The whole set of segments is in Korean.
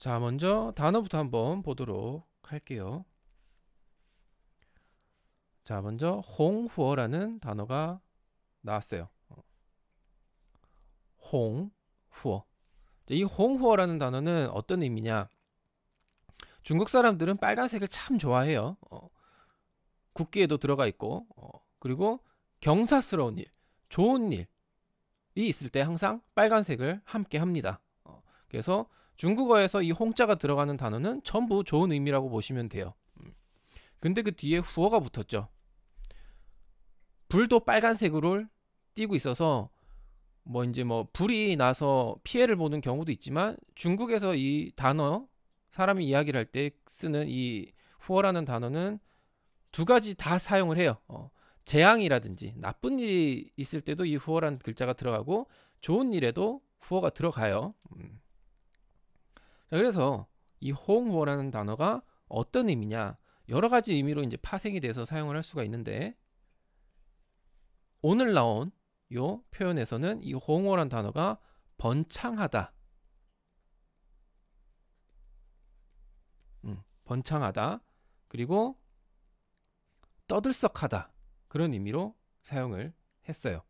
자, 먼저 단어부터 한번 보도록 할게요. 자, 먼저 홍후어라는 단어가 나왔어요. 홍후어. 이 홍후어라는 단어는 어떤 의미냐? 중국 사람들은 빨간색을 참 좋아해요. 국기에도 들어가 있고, 그리고 경사스러운 일, 좋은 일이 있을 때 항상 빨간색을 함께 합니다. 그래서 중국어에서 이 홍자가 들어가는 단어는 전부 좋은 의미라고 보시면 돼요. 근데 그 뒤에 후어가 붙었죠. 불도 빨간색으로 띄고 있어서 이제 불이 나서 피해를 보는 경우도 있지만 중국에서 이 단어 사람이 이야기를 할 때 쓰는 이 후어라는 단어는 두 가지 다 사용을 해요. 재앙이라든지 나쁜 일이 있을 때도 이 후어라는 글자가 들어가고 좋은 일에도 후어가 들어가요. 자, 그래서 이 홍후어라는 단어가 어떤 의미냐? 여러 가지 의미로 이제 파생이 돼서 사용을 할 수가 있는데 오늘 나온 요 표현에서는 이 홍어란 단어가 번창하다, 번창하다, 그리고 떠들썩하다 그런 의미로 사용을 했어요.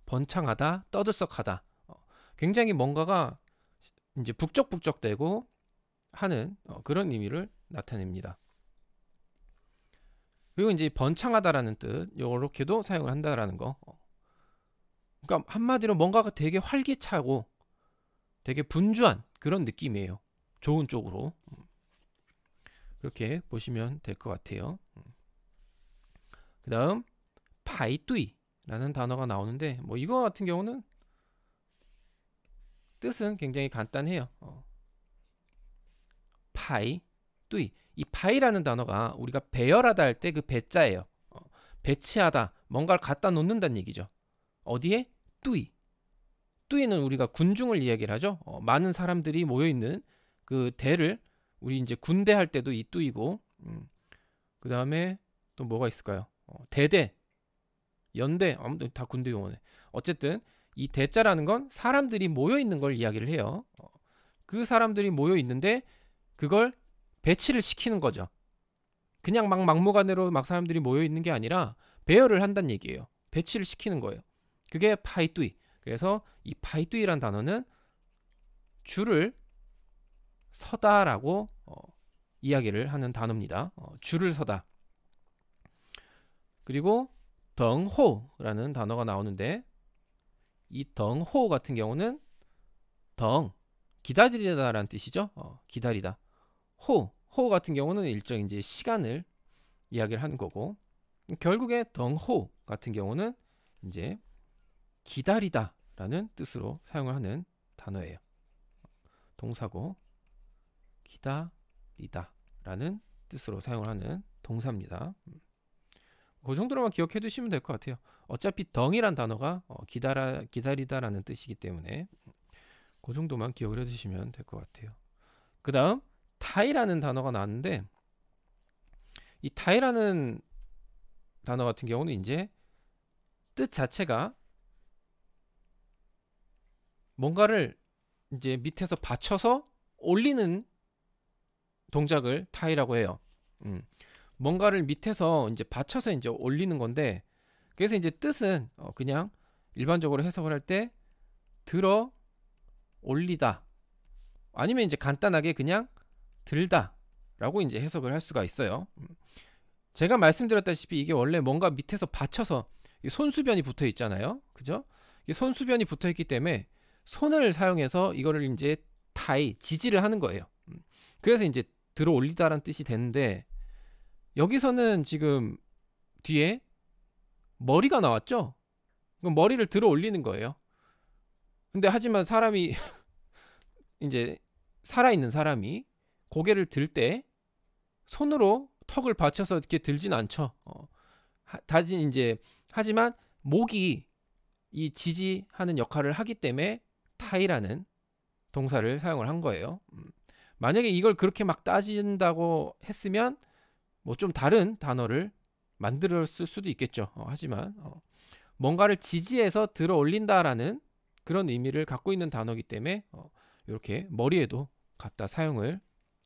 번창하다, 떠들썩하다. 굉장히 뭔가가 이제 북적북적대고 하는 그런 의미를 나타냅니다. 그리고 이제 번창하다라는 뜻, 이렇게도 사용을 한다라는 거. 그러니까 한마디로 뭔가가 되게 활기차고 되게 분주한 그런 느낌이에요. 좋은 쪽으로. 그렇게 보시면 될 것 같아요. 그 다음 파이뚜이라는 단어가 나오는데 이거 같은 경우는 뜻은 굉장히 간단해요. 파이, 뚜이. 이 파이라는 단어가 우리가 배열하다 할 때 그 배자예요. 배치하다, 뭔가를 갖다 놓는다는 얘기죠. 어디에? 뚜이. 뚜이는 우리가 군중을 이야기를 하죠. 많은 사람들이 모여 있는 그 대를 우리 이제 군대 할 때도 이 뚜이고, 그 다음에 또 뭐가 있을까요? 대대, 연대, 아무튼 다 군대 용어네. 어쨌든 이 대자라는 건 사람들이 모여 있는 걸 이야기를 해요. 그 사람들이 모여 있는데 그걸 배치를 시키는 거죠. 그냥 막 막무가내로 막 사람들이 모여 있는 게 아니라 배열을 한다는 얘기예요. 배치를 시키는 거예요. 그게 파이뚜이. 그래서 이 파이뚜이란 단어는 줄을 서다라고 이야기를 하는 단어입니다. 줄을 서다. 그리고 덩호라는 단어가 나오는데 이 덩호 같은 경우는 덩 기다리다라는 뜻이죠. 기다리다. 호 같은 경우는 일정 이제 시간을 이야기를 하는 거고 결국에 덩호 같은 경우는 이제 기다리다라는 뜻으로 사용을 하는 단어예요. 동사고 기다리다라는 뜻으로 사용을 하는 동사입니다. 그 정도로만 기억해 두시면 될 것 같아요. 어차피 덩이란 단어가 기다리다라는 뜻이기 때문에 그 정도만 기억을 해두시면 될 것 같아요. 그 다음 타이라는 단어가 나왔는데 이 타이라는 단어 같은 경우는 이제 뜻 자체가 뭔가를 이제 밑에서 받쳐서 올리는 동작을 타이라고 해요. 뭔가를 밑에서 이제 받쳐서 이제 올리는 건데 그래서 이제 뜻은 그냥 일반적으로 해석을 할 때 들어 올리다 아니면 이제 간단하게 그냥 들다 라고 이제 해석을 할 수가 있어요. 제가 말씀드렸다시피 이게 원래 뭔가 밑에서 받쳐서 손수변이 붙어 있잖아요. 그죠? 이 손수변이 붙어 있기 때문에 손을 사용해서 이거를 이제 타이 지지를 하는 거예요. 그래서 이제 들어 올리다라는 뜻이 되는데 여기서는 지금 뒤에 머리가 나왔죠? 그럼 머리를 들어 올리는 거예요. 근데 하지만 사람이 이제 살아있는 사람이 고개를 들 때 손으로 턱을 받쳐서 이렇게 들진 않죠. 다진 이제 하지만 목이 이 지지하는 역할을 하기 때문에 타이라는 동사를 사용을 한 거예요. 만약에 이걸 그렇게 막 따진다고 했으면 뭐 좀 다른 단어를 만들었을 수도 있겠죠. 하지만 뭔가를 지지해서 들어 올린다라는 그런 의미를 갖고 있는 단어이기 때문에 이렇게 머리에도 갖다 사용을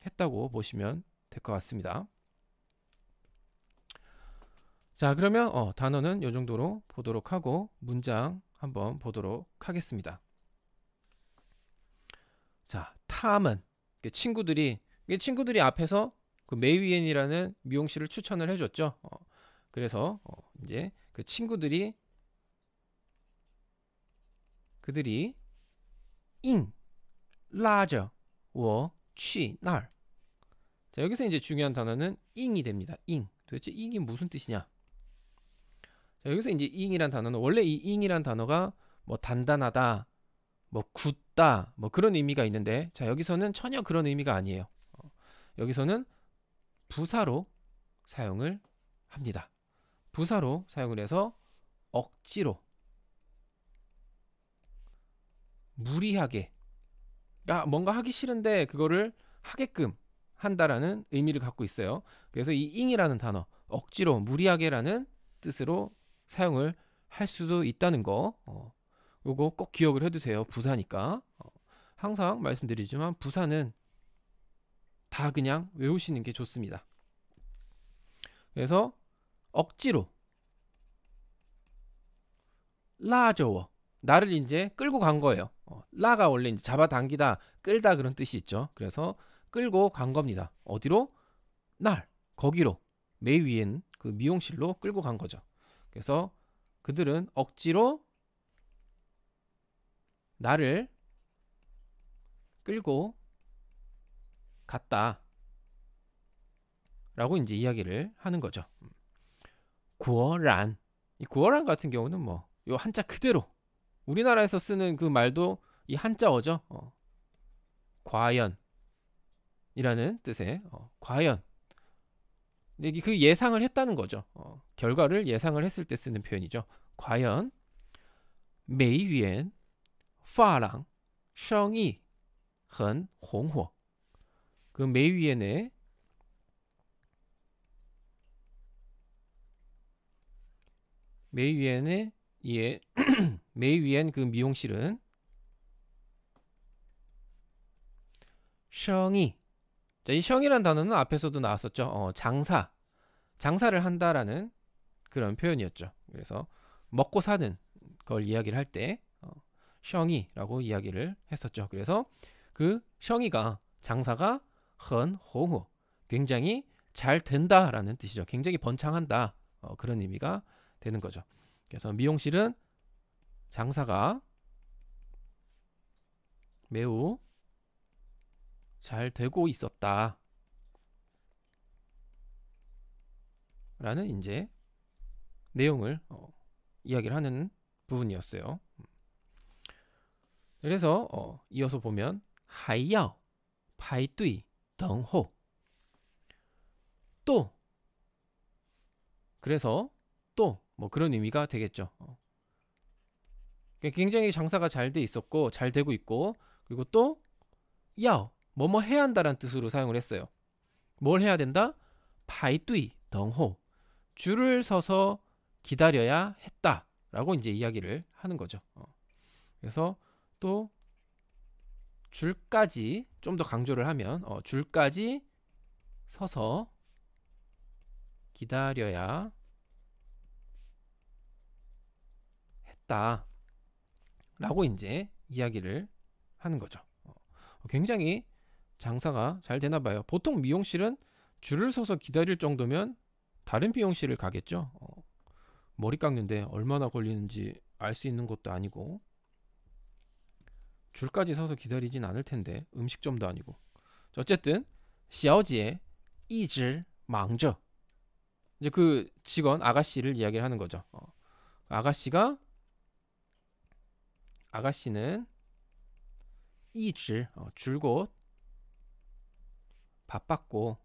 했다고 보시면 될 것 같습니다. 자, 그러면 단어는 이 정도로 보도록 하고 문장 한번 보도록 하겠습니다. 자, 탐은 친구들이 앞에서 그 메이위엔이라는 미용실을 추천을 해줬죠. 그래서 이제 그 친구들이 그들이 잉 라着我去那儿. 자, 여기서 이제 중요한 단어는 잉이 됩니다. 잉. 도대체 잉이 무슨 뜻이냐? 자, 여기서 이제 잉이란 단어는 원래 이 잉이란 단어가 뭐 단단하다, 뭐 굳다, 뭐 그런 의미가 있는데, 자, 여기서는 전혀 그런 의미가 아니에요. 여기서는 부사로 사용을 합니다. 부사로 사용을 해서 억지로, 무리하게, 뭔가 하기 싫은데 그거를 하게끔 한다라는 의미를 갖고 있어요. 그래서 이 잉이라는 단어, 억지로, 무리하게라는 뜻으로 사용을 할 수도 있다는 거, 요거 꼭 기억을 해두세요. 부사니까. 항상 말씀드리지만 부사는 다 그냥 외우시는 게 좋습니다. 그래서 억지로 라저워, 나를 이제 끌고 간 거예요. 라가 원래 이제 잡아당기다, 끌다 그런 뜻이 있죠. 그래서 끌고 간 겁니다. 어디로? 날, 거기로, 메이위엔 그 미용실로 끌고 간 거죠. 그래서 그들은 억지로 나를 끌고 갔다 라고 이제 이야기를 하는 거죠. 구어란, 이 구어란 같은 경우는 뭐 요 한자 그대로 우리나라에서 쓰는 그 말도 이 한자어죠. 과연 이라는 뜻의 과연, 그 예상을 했다는 거죠. 결과를 예상을 했을 때 쓰는 표현이죠. 과연 메이 위엔 파랑生意很红火. 그 메이 위엔의 메이 위엔 그 미용실은 生意, 자, 이 셔이라는 단어는 앞에서도 나왔었죠. 장사를 한다라는 그런 표현이었죠. 그래서 먹고 사는 걸 이야기를 할 때 셔이라고 이야기를 했었죠. 그래서 그 셔이가 장사가 很红火, 굉장히 잘 된다라는 뜻이죠. 굉장히 번창한다, 그런 의미가 되는 거죠. 그래서 미용실은 장사가 매우 잘 되고 있었다 라는 이제 내용을 이야기를 하는 부분이었어요. 그래서 이어서 보면 还要排队等候. 또, 그래서 또 뭐 그런 의미가 되겠죠. 굉장히 장사가 잘 돼 있었고 잘 되고 있고, 그리고 또 야, 뭐뭐 해야 한다라는 뜻으로 사용을 했어요. 뭘 해야 된다? 排队等候, 줄을 서서 기다려야 했다 라고 이제 이야기를 하는 거죠. 그래서 또 줄까지 좀 더 강조를 하면 줄까지 서서 기다려야 했다 라고 이제 이야기를 하는 거죠. 굉장히 장사가 잘 되나 봐요. 보통 미용실은 줄을 서서 기다릴 정도면 다른 미용실을 가겠죠. 머리 깎는데 얼마나 걸리는지 알 수 있는 것도 아니고 줄까지 서서 기다리진 않을 텐데, 음식점도 아니고. 어쨌든 小姐一直忙着, 이제 그 직원 아가씨를 이야기를 하는 거죠. 아가씨는 一直 줄곧 바쁘고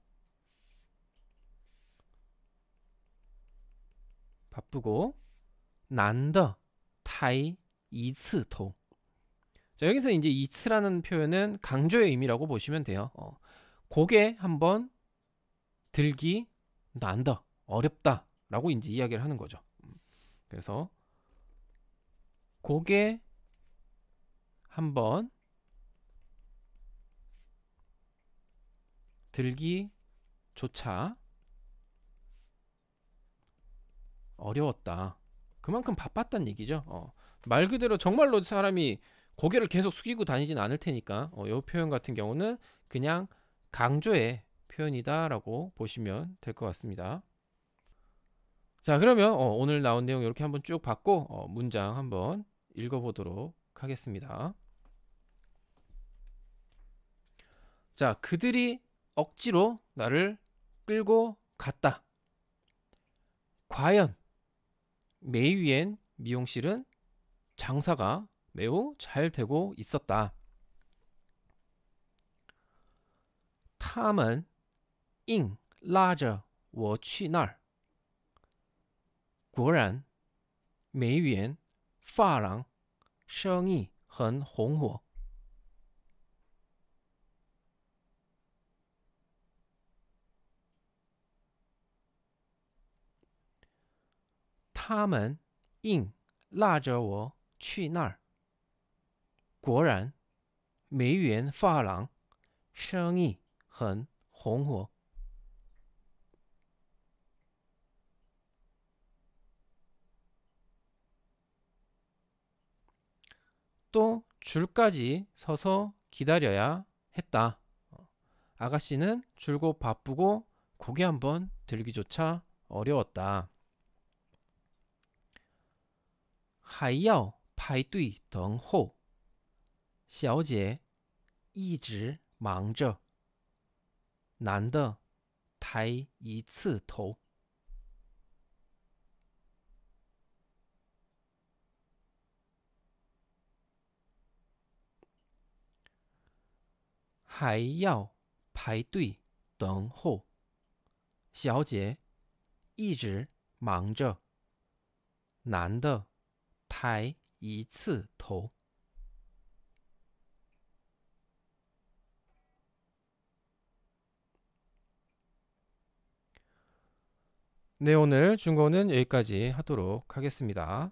난더 타이 이츠토. 자, 여기서 이제 이츠라는 표현은 강조의 의미라고 보시면 돼요. 고개 한번 들기 난더 어렵다 라고 이제 이야기를 하는 거죠. 그래서 고개 한번 들기조차 어려웠다. 그만큼 바빴단 얘기죠. 말 그대로 정말로 사람이 고개를 계속 숙이고 다니진 않을 테니까 이 표현 같은 경우는 그냥 강조의 표현이다라고 보시면 될 것 같습니다. 자, 그러면 오늘 나온 내용 이렇게 한번 쭉 봤고 문장 한번 읽어보도록 하겠습니다. 자, 그들이 억지로 나를 끌고 갔다. 과연 메이위엔 미용실은 장사가 매우 잘 되고 있었다. 他们硬拉着我去那儿。果然，梅园发廊生意很红火。他们硬拉着我去那儿。果然，梅园发廊生意很红火。 또 줄까지 서서 기다려야 했다. 아가씨는 줄고 바쁘고 고개 한번 들기조차 어려웠다. 还要排队等候，小姐一直忙着，难得抬一次头。还要排队等候，小姐一直忙着，难得抬一次头。 네, 오늘 중국어는 여기까지 하도록 하겠습니다.